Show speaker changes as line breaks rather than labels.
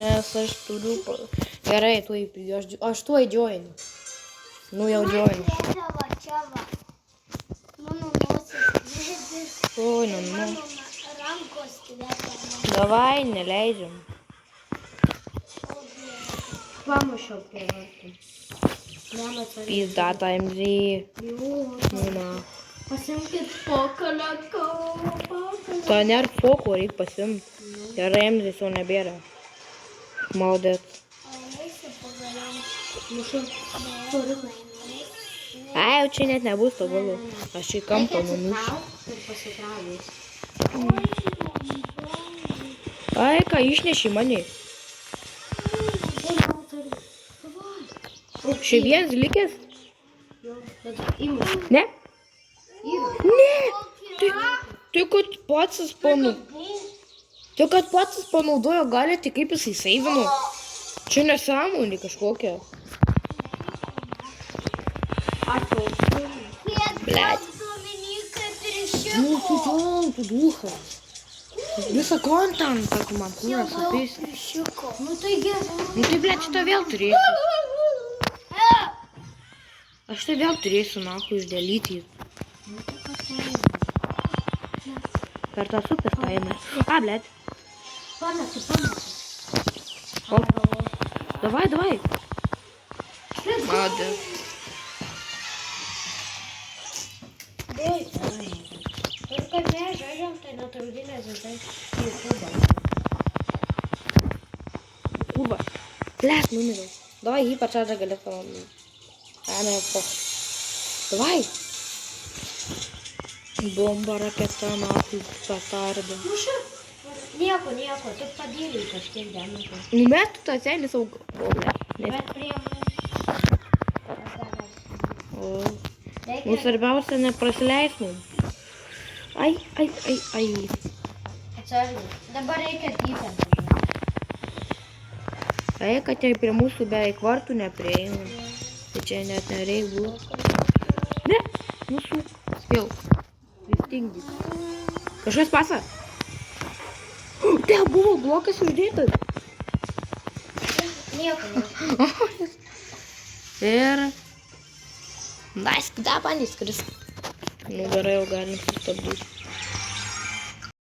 Nes aš turiu... Gerai, aš tuoj join. Nu jau join.
Mano nosis kvėpia.
Oi, nu.
Mano rankos kvėpia.
Davai, neleidžiam.
Pamušiau prie vartų.
Pizdata MZ. Nu, na.
Pasimkit pokalę.
To nėra foko, reikia pasimt. Gerai, MZ jau nebėra. Maldėt. Ai, jau čia net nebus to galo. Aš į kampą numušiu. Ai, ką išneši mane? Čia vienas likęs? Ne? Ne! Tai kad pats panaudojo gali, tai kaip jisai seivino? Čia nesąmonė kažkokia. Блядь. Ну, tu duhas. Visą kontentą, как man kūrą supys.
Nu tai gerai.
Nu tai, блядь, šitą vėl turėsiu. Aš tai vėl turėsiu, nahu, išdelyti. Per tą supės paėmė. A, блядь. O. Давай. Ладно.
Только не žaidžiam, tai natūrinės žaidžiam į kubą.
Kurva. Блядь, numeriau. Давай, гипочарджа галифон. А, не, пох. Давай. Bomba, raketa, nahui, petarda.
Nu ša, nieko, tik padėliai kažkiek dėmesio.
Numestu tą senį savo... O,
Bet prie...
O. Nu, svarbiausia, neprasileis mum. Ai.
Atsargiai. Dabar reikia dypinti.
Ai, kad tai prie mūsų beveik vartų neprieina. Tai čia net nereik būti. Ne, nusuk. Spėl. Vistingdys. Kažkas pasa. Tai buvo blokas uždėtas.
Nieko.
Ir... Nice, kada bandys skris. Nu, gerai, jau galim sustabdyti.